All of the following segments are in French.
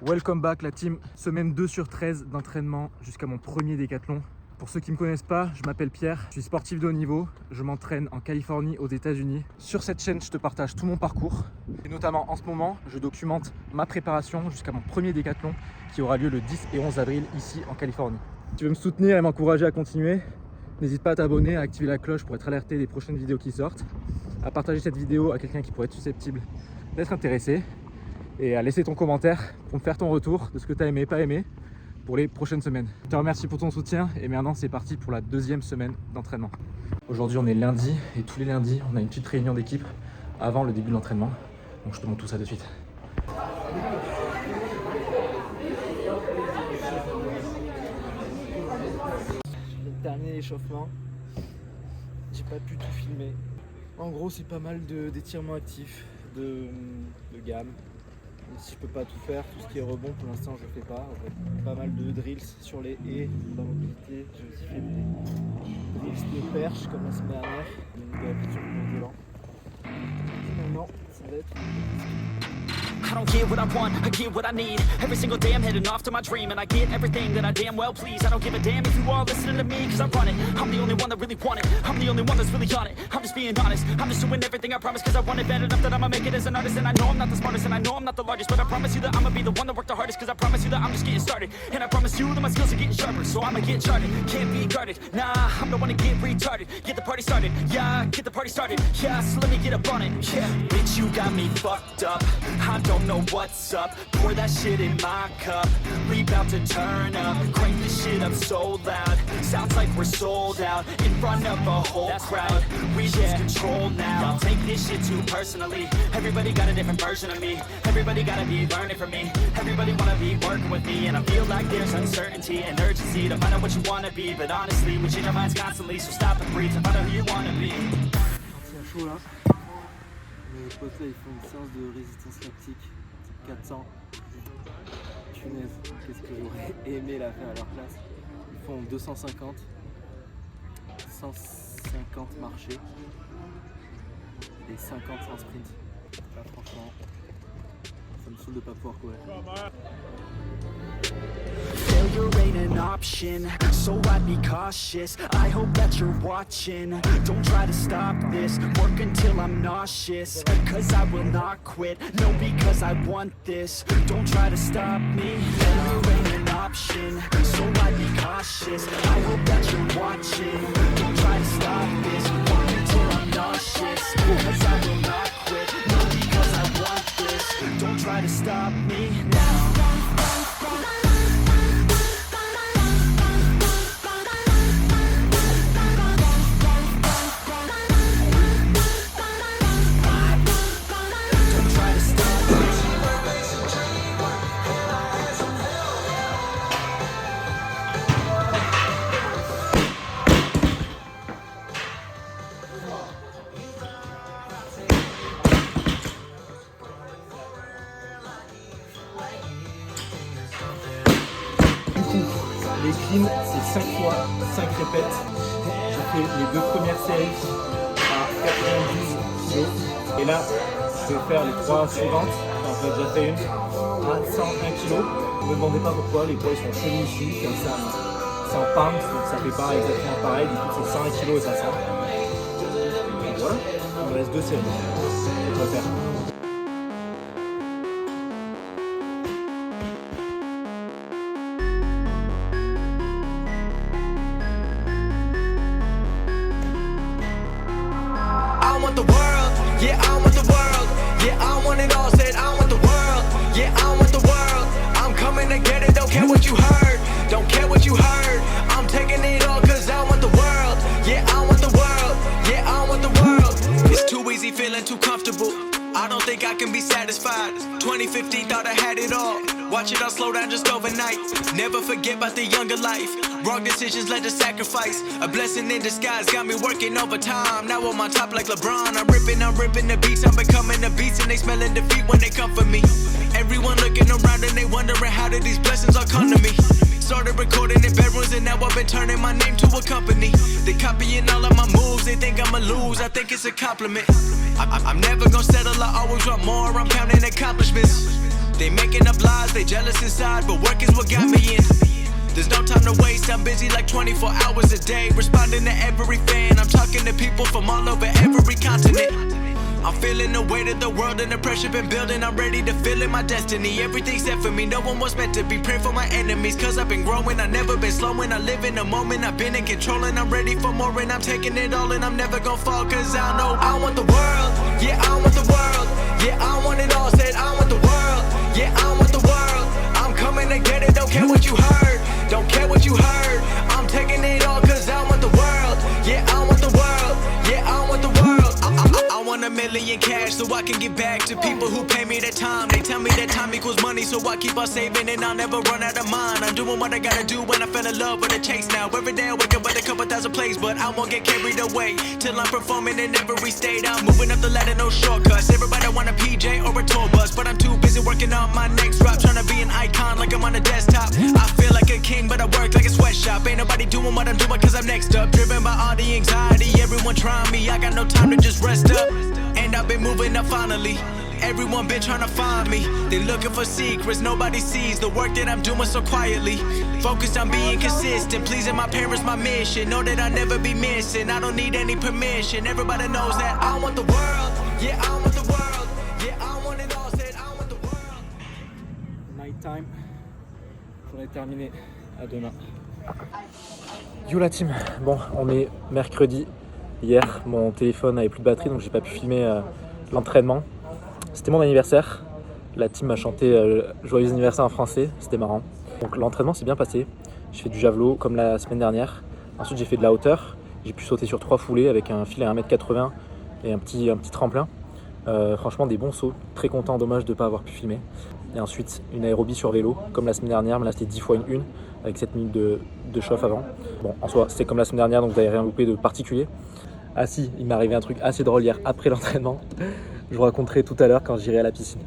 Welcome back la team, semaine 2 sur 13 d'entraînement jusqu'à mon premier décathlon. Pour ceux qui ne me connaissent pas, je m'appelle Pierre, je suis sportif de haut niveau, je m'entraîne en Californie aux États-Unis. Sur cette chaîne, je te partage tout mon parcours et notamment en ce moment, je documente ma préparation jusqu'à mon premier décathlon qui aura lieu le 10 et 11 avril ici en Californie. Si tu veux me soutenir et m'encourager à continuer, n'hésite pas à t'abonner, à activer la cloche pour être alerté des prochaines vidéos qui sortent, à partager cette vidéo à quelqu'un qui pourrait être susceptible d'être intéressé et à laisser ton commentaire pour me faire ton retour de ce que tu as aimé, pas aimé pour les prochaines semaines. Je te remercie pour ton soutien et maintenant c'est parti pour la deuxième semaine d'entraînement. Aujourd'hui on est lundi et tous les lundis on a une petite réunion d'équipe avant le début de l'entraînement. Donc je te montre tout ça de suite. Le dernier échauffement, j'ai pas pu tout filmer. En gros c'est pas mal d'étirements actifs, de gamme. Même si je peux pas tout faire, tout ce qui est rebond pour l'instant je le fais pas. En fait, pas mal de drills sur les haies, de la mobilité. J'ai aussi fait des drills de perche comme la semaine dernière, une gamme sur le violent. Finalement, ça va être I don't get what I want, I get what I need. Every single day I'm heading off to my dream, and I get everything that I damn well please. I don't give a damn if you all listening to me, cause I run it. I'm the only one that really want it, I'm the only one that's really on it. I'm just being honest, I'm just doing everything I promise, cause I want it bad enough that I'ma make it as an artist. And I know I'm not the smartest, and I know I'm not the largest, but I promise you that I'ma be the one that worked the hardest, cause I promise you that I'm just getting started. And I promise you that my skills are getting sharper, so I'ma get charted, can't be guarded. Nah, I'm the one to get retarded, get the party started. Yeah, get the party started, yeah, so let me get up on it. Yeah, bitch, you got me fucked up, I don't know what's up. Pour that shit in my cup, we about to turn up. Crank this shit up so loud, sounds like we're sold out. In front of a whole crowd, we lose control now. Y'all take this shit too personally, everybody got a different version of me. Everybody gotta be learning from me, everybody wanna be working with me. And I feel like there's uncertainty and urgency to find out what you wanna be. But honestly, we change our minds constantly, so stop and breathe to find out who you wanna be. c'est à chaud là. Mes potes là ils font une séance de résistance lactique. 400. Punaise, qu'est-ce que j'aurais aimé la faire à leur place. Ils font 250, 150 marchés et 50 en sprint. Là franchement, ça me saoule de pas pouvoir courir. Failure ain't an option, so I'd be cautious. I hope that you're watching, don't try to stop this. Work until I'm nauseous, cause I will not quit. No, because I want this, don't try to stop me. Failure ain't an option, so I'd be cautious. I hope that you're watching, don't try to stop this. Work until I'm nauseous, cause I will not quit. No, because I want this, don't try to stop me now. Les cleans, c'est 5 fois 5 répètes. J'ai fait les 2 premières séries à 90 kg. Et là, je vais faire les 3 suivantes. Enfin, j'en ai déjà fait une à 101 kg. Ne me demandez pas pourquoi, les poids ils sont chelous ici. Comme ça, c'est en pounds, donc ça fait pas exactement pareil. Du coup, c'est 101 kg et pas 100. Donc voilà, il me reste 2 séries. On va faire. The world, yeah, I want the world, yeah, I want it all, said I want the world, yeah, I want the world, I'm coming to get it, don't care what you heard, don't care what you heard, I'm taking it all cause I want the world, yeah, I want the world, yeah, I want the world, it's too easy feeling too comfortable, I don't think I can be satisfied, 2050 thought I had it all, watch it all slow down just overnight, never forget about the younger life, wrong decisions led to sacrifice, a blessing in disguise, got me working overtime, now I'm on top like LeBron, I'm ripping the beats, I'm becoming the beats and they smelling defeat when they come for me, everyone looking around and they wondering how did these blessings all come to me, started recording in bedrooms and now I've been turning my name to a company, they copying all of my moves, they think I'ma lose, I think it's a compliment, I'm never gonna settle, I always want more, I'm counting accomplishments, They making up lies, they jealous inside, but work is what got me in. There's no time to waste, I'm busy like 24 hours a day, responding to every fan. I'm talking to people from all over every continent. I'm feeling the weight of the world and the pressure been building. I'm ready to feel in my destiny. Everything's set for me, no one was meant to be. Pray for my enemies, cause I've been growing. I've never been slowing, I live in the moment. I've been in control and I'm ready for more. And I'm taking it all and I'm never gonna fall, cause I know I want the world. Yeah, I want the world. Yeah, I want it all, said I want the world. Yeah, I want the world. I'm coming to get it, don't care what you heard. Don't care what you heard. I'm taking it all cause I want the world. Yeah, I want the world. Yeah, I want the world. I want $1 million cash so I can give back to people who pay me their time. They tell me that time equals money, so I keep on saving and I'll never run out of mine. I'm doing what I gotta do when I fell in love with the chase now. Every day I wake up with a couple thousand plays, but I won't get carried away till I'm performing in every state. I'm moving up the ladder, no shortcuts. Everybody want a PJ or a tour bus, but I'm too busy working on my next drop, trying to be an icon like I'm on a desktop. I feel like a king, but I work like a sweatshop. Ain't nobody doing what I'm doing cause I'm next up. Driven by all the anxiety, everyone trying me. I got no time to just rest up, and I've been moving up finally. Everyone been trying to find me. They looking for secrets, nobody sees the work that I'm doing so quietly. Focused on being consistent, pleasing my parents, my mission. Know that I'll never be missing, I don't need any permission. Everybody knows that I want the world. Yeah, I want the world. Yeah, I want it all, said I want the world. Night time. Faudrait terminer à demain. Yo la team, bon on est mercredi. Hier mon téléphone avait plus de batterie donc j'ai pas pu filmer l'entraînement. C'était mon anniversaire. La team m'a chanté joyeux anniversaire en français, c'était marrant. Donc l'entraînement s'est bien passé. J'ai fait du javelot comme la semaine dernière. Ensuite j'ai fait de la hauteur. J'ai pu sauter sur 3 foulées avec un filet à 1m80 et un petit tremplin. Franchement des bons sauts, très content, dommage de ne pas avoir pu filmer. Et ensuite une aérobie sur vélo comme la semaine dernière, mais là c'était 10 x 1 avec 7 minutes de chauffe avant. Bon en soi c'était comme la semaine dernière donc vous n'avez rien loupé de particulier. Ah si, il m'est arrivé un truc assez drôle hier après l'entraînement. Je vous raconterai tout à l'heure quand j'irai à la piscine.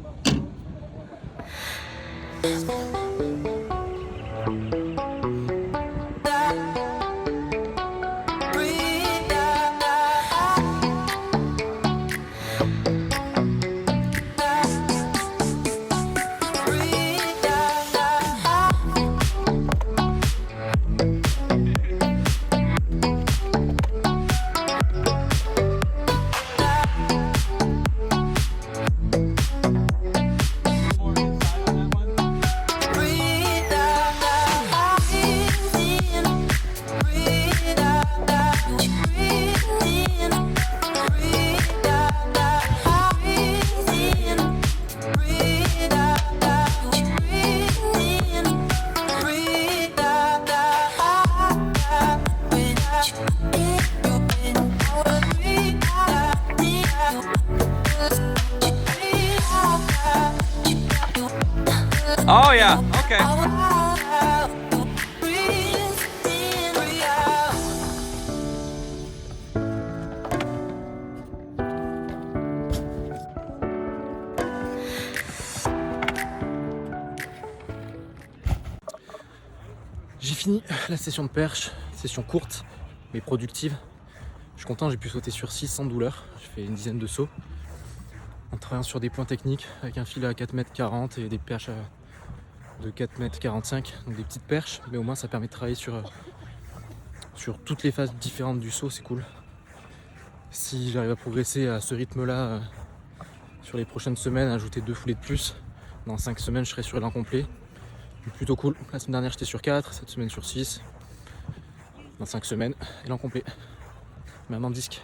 Oh yeah, okay. J'ai fini la session de perche, session courte mais productive. Je suis content, j'ai pu sauter sur 6 sans douleur. J'ai fait une dizaine de sauts en travaillant sur des points techniques avec un filet à 4m40 et des perches de 4m45, donc des petites perches, mais au moins ça permet de travailler sur toutes les phases différentes du saut, c'est cool. Si j'arrive à progresser à ce rythme-là sur les prochaines semaines, ajouter 2 foulées de plus, dans 5 semaines je serai sur l'élan complet. Plutôt cool. La semaine dernière j'étais sur 4, cette semaine sur 6. Dans 5 semaines, élan complet. Maintenant disque.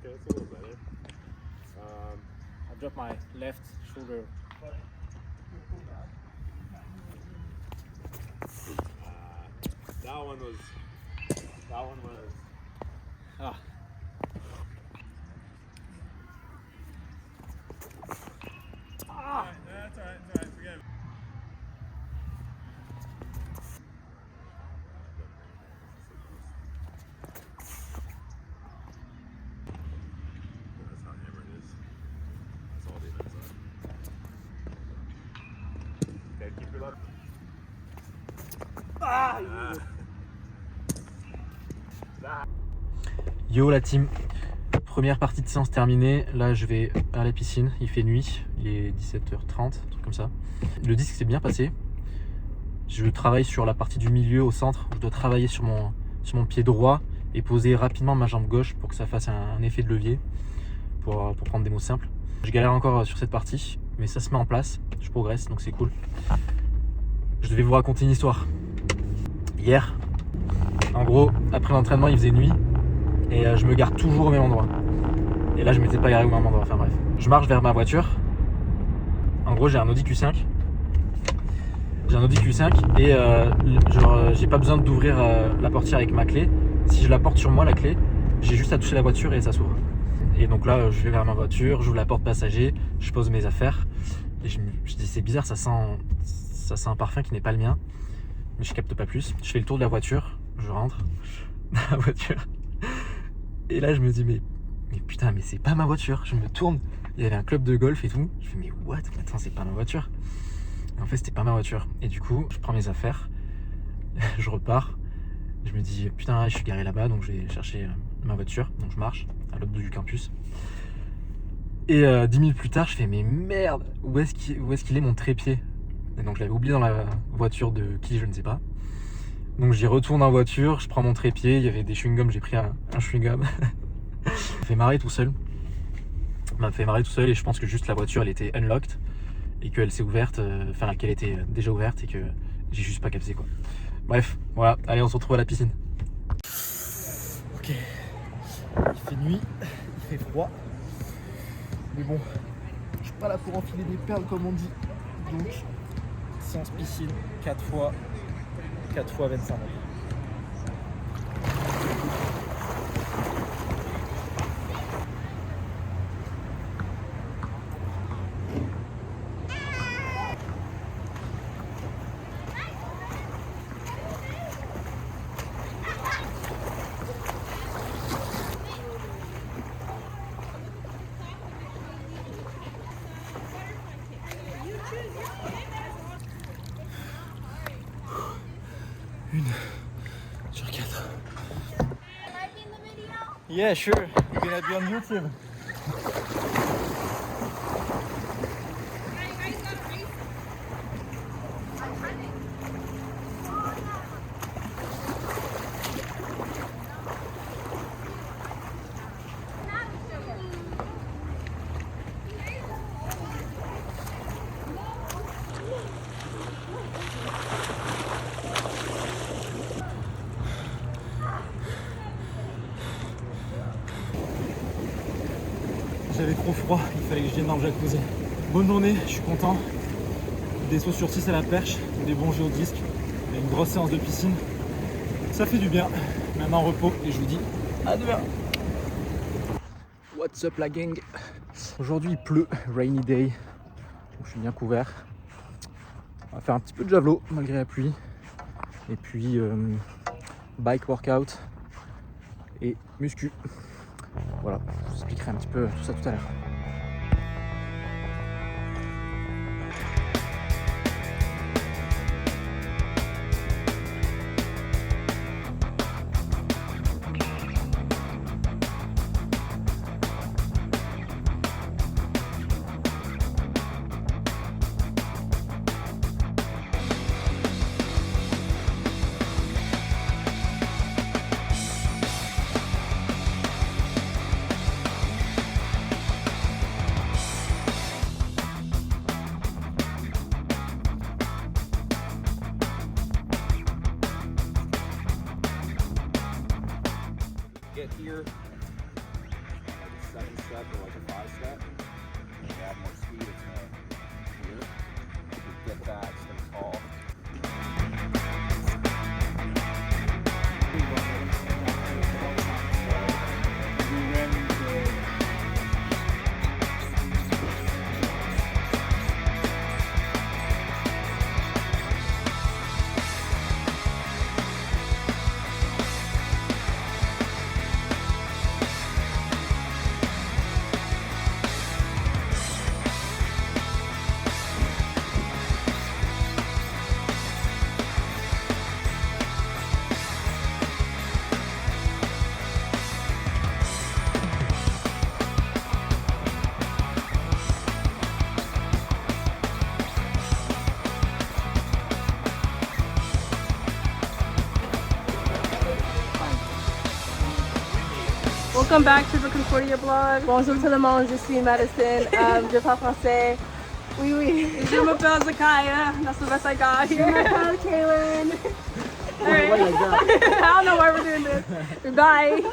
That's a little better. I dropped my left shoulder. That one was. Ah. That's alright. Yo la team, première partie de séance terminée. Là je vais à la piscine, il fait nuit, il est 17h30, un truc comme ça. Le disque s'est bien passé. Je travaille sur la partie du milieu au centre. Je dois travailler sur mon pied droit et poser rapidement ma jambe gauche pour que ça fasse un effet de levier, pour prendre des mots simples. Je galère encore sur cette partie, mais ça se met en place, je progresse, donc c'est cool. Je devais vous raconter une histoire. Hier, en gros, après l'entraînement, il faisait nuit et je me gare toujours au même endroit. Et là, je m'étais pas garé au même endroit, enfin bref. Je marche vers ma voiture. En gros, j'ai un Audi Q5. Et j'ai pas besoin d'ouvrir la portière avec ma clé. Si je la porte sur moi, la clé, j'ai juste à toucher la voiture et ça s'ouvre. Et donc là, je vais vers ma voiture, j'ouvre la porte passager, je pose mes affaires. Et je dis, c'est bizarre, ça sent un parfum qui n'est pas le mien. Mais je capte pas plus. Je fais le tour de la voiture, je rentre dans la voiture. Et là, je me dis, mais putain, mais c'est pas ma voiture. Je me tourne, il y avait un club de golf et tout. Je fais, mais what? Attends, c'est pas ma voiture. Et en fait, c'était pas ma voiture. Et du coup, je prends mes affaires, je repars. Je me dis, putain, je suis garé là-bas, donc je vais chercher ma voiture. Donc je marche à l'autre bout du campus. Et 10 minutes plus tard, je fais, mais merde, où est-ce qu'il est mon trépied? Et donc je l'avais oublié dans la voiture de qui, je ne sais pas. Donc j'y retourne en voiture, je prends mon trépied, il y avait des chewing-gums, j'ai pris un chewing-gum. Ça m'a fait marrer tout seul. Et je pense que juste la voiture, elle était unlocked et qu'elle s'est ouverte, qu'elle était déjà ouverte et que j'ai juste pas capté quoi. Bref, voilà, allez, on se retrouve à la piscine. Ok, il fait nuit, il fait froid. Mais bon, je suis pas là pour enfiler des perles comme on dit. Donc, séance piscine, 4 fois 25 mètres. Une sur 4. Yeah, sure. You're gonna be on YouTube. J'avais trop froid, il fallait que je vienne dans le jacuzzi. Bonne journée, je suis content. Des sauts sur 6 à la perche, des bons jeux au disque, et une grosse séance de piscine. Ça fait du bien. Maintenant repos et je vous dis à demain. What's up la gang? Aujourd'hui il pleut, rainy day. Donc, je suis bien couvert. On va faire un petit peu de javelot malgré la pluie. Et puis bike workout et muscu. Voilà, je vous expliquerai un petit peu tout ça tout à l'heure. Get here, like a 7 step or like a 5 step, and add more speed, it's gonna here. You could get that, stay tall. Welcome back to the Concordia blog. Bonjour tout le monde, je suis Madison. Je parle français. Oui, oui. Je m'appelle Zakaya. That's the best I got here. Je m'appelle Kaylin. Alright. I don't know why we're doing this. Bye.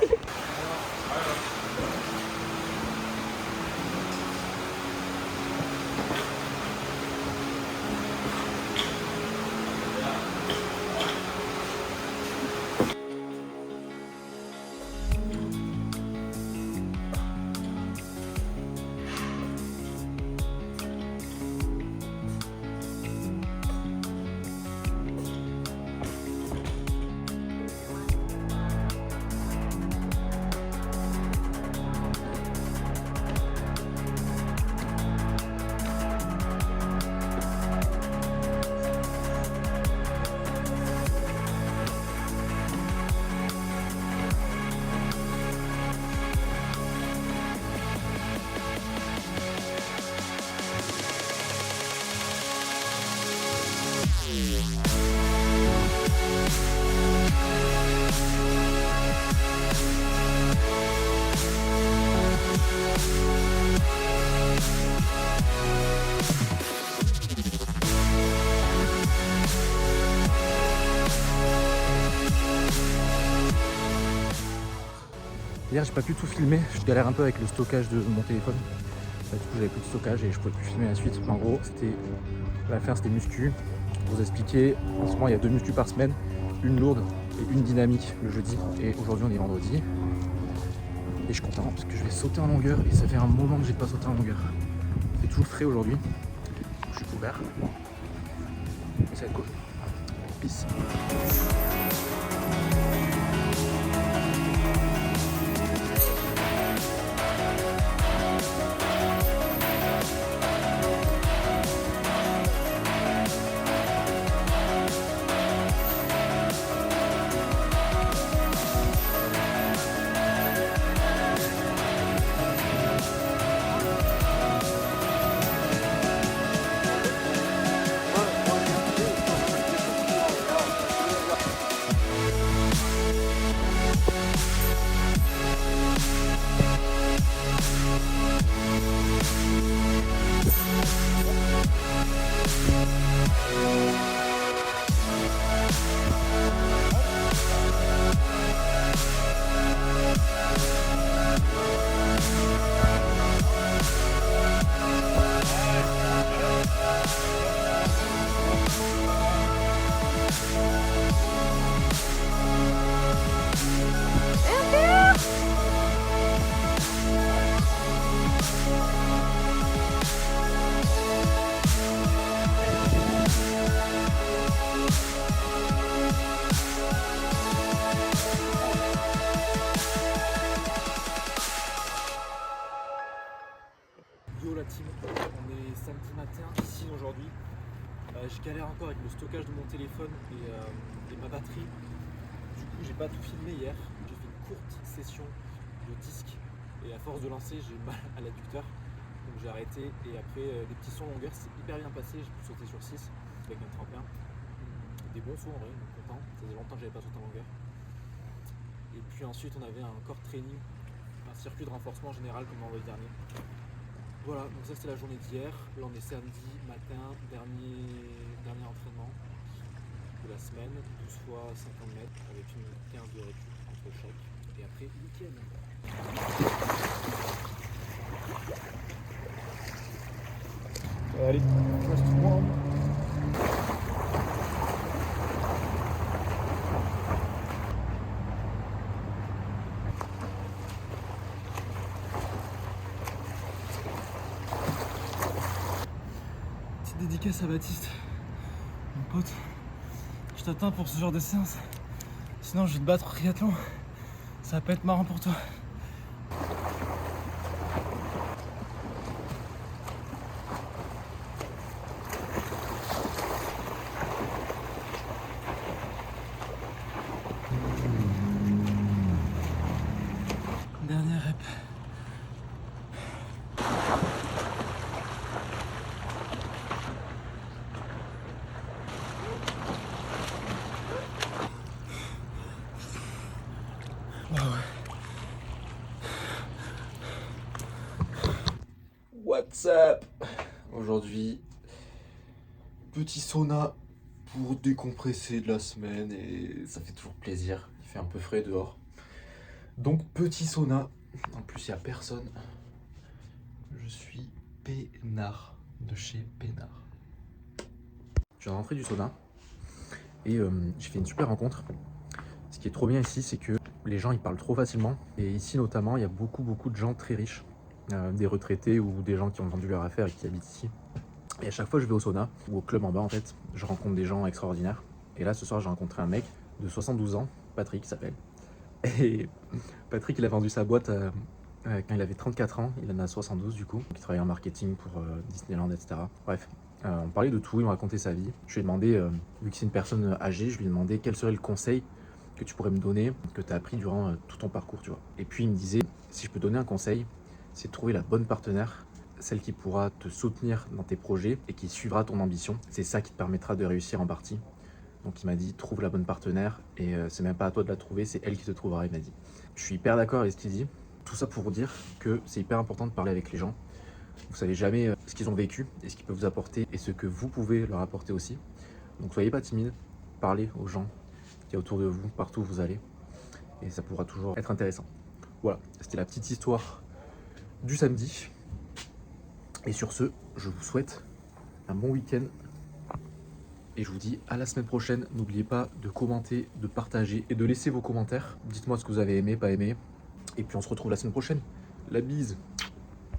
Hier j'ai pas pu tout filmer, je galère un peu avec le stockage de mon téléphone. Du coup j'avais plus de stockage et je pouvais plus filmer la suite. En gros l'affaire c'était muscu. Pour vous expliquer, en ce moment il y a 2 muscu par semaine, une lourde et une dynamique le jeudi. Et aujourd'hui on est vendredi. Et je suis content parce que je vais sauter en longueur et ça fait un moment que j'ai pas sauté en longueur. C'est toujours frais aujourd'hui. Je suis couvert. Ça va être cool. Peace. Yo la team, on est samedi matin ici aujourd'hui. Je galère encore avec le stockage de mon téléphone et ma batterie. Du coup j'ai pas tout filmé hier. J'ai fait une courte session de disque et à force de lancer j'ai mal à l'adducteur. Donc j'ai arrêté et après des petits sauts en longueur, c'est hyper bien passé. J'ai pu sauter sur 6 avec un tremplin. Des bons sauts en vrai, donc content. Ça faisait longtemps que j'avais pas sauté en longueur. Et puis ensuite on avait un core training, un circuit de renforcement général comme vendredi dernier. Voilà, donc ça c'était la journée d'hier. Là on est samedi matin, dernier entraînement de la semaine, 12 fois 50 mètres avec une 15 de récup entre chaque. Et après week-end. Allez, first one. Dédicace à Baptiste, mon pote. Je t'attends pour ce genre de séance. Sinon je vais te battre au triathlon. Ça va pas être marrant pour toi. Dernière rep. What's up? Aujourd'hui, petit sauna pour décompresser de la semaine et ça fait toujours plaisir. Il fait un peu frais dehors. Donc petit sauna. En plus il n'y a personne. Je suis peinard de chez Peinard. Je viens de rentrer du sauna et j'ai fait une super rencontre. Ce qui est trop bien ici, c'est que les gens ils parlent trop facilement. Et ici notamment, il y a beaucoup de gens très riches. Des retraités ou des gens qui ont vendu leur affaire et qui habitent ici. Et à chaque fois que je vais au sauna ou au club en bas en fait, je rencontre des gens extraordinaires. Et là ce soir j'ai rencontré un mec de 72 ans, Patrick il s'appelle. Et Patrick il a vendu sa boîte quand il avait 34 ans, il en a 72 du coup. Il travaille en marketing pour Disneyland, etc. Bref, on parlait de tout, il me racontait sa vie. Je lui ai demandé, vu que c'est une personne âgée, je lui ai demandé quel serait le conseil que tu pourrais me donner, que tu as appris durant tout ton parcours, tu vois. Et puis il me disait, si je peux donner un conseil, c'est de trouver la bonne partenaire, celle qui pourra te soutenir dans tes projets et qui suivra ton ambition. C'est ça qui te permettra de réussir en partie. Donc il m'a dit, trouve la bonne partenaire et c'est même pas à toi de la trouver, c'est elle qui te trouvera, il m'a dit. Je suis hyper d'accord avec ce qu'il dit. Tout ça pour vous dire que c'est hyper important de parler avec les gens. Vous savez jamais ce qu'ils ont vécu et ce qu'ils peuvent vous apporter et ce que vous pouvez leur apporter aussi. Donc soyez pas timide, parlez aux gens qui est autour de vous, partout où vous allez. Et ça pourra toujours être intéressant. Voilà, c'était la petite histoire du samedi. Et sur ce, je vous souhaite un bon week-end. Et je vous dis à la semaine prochaine. N'oubliez pas de commenter, de partager et de laisser vos commentaires. Dites-moi ce que vous avez aimé, pas aimé. Et puis on se retrouve la semaine prochaine. La bise!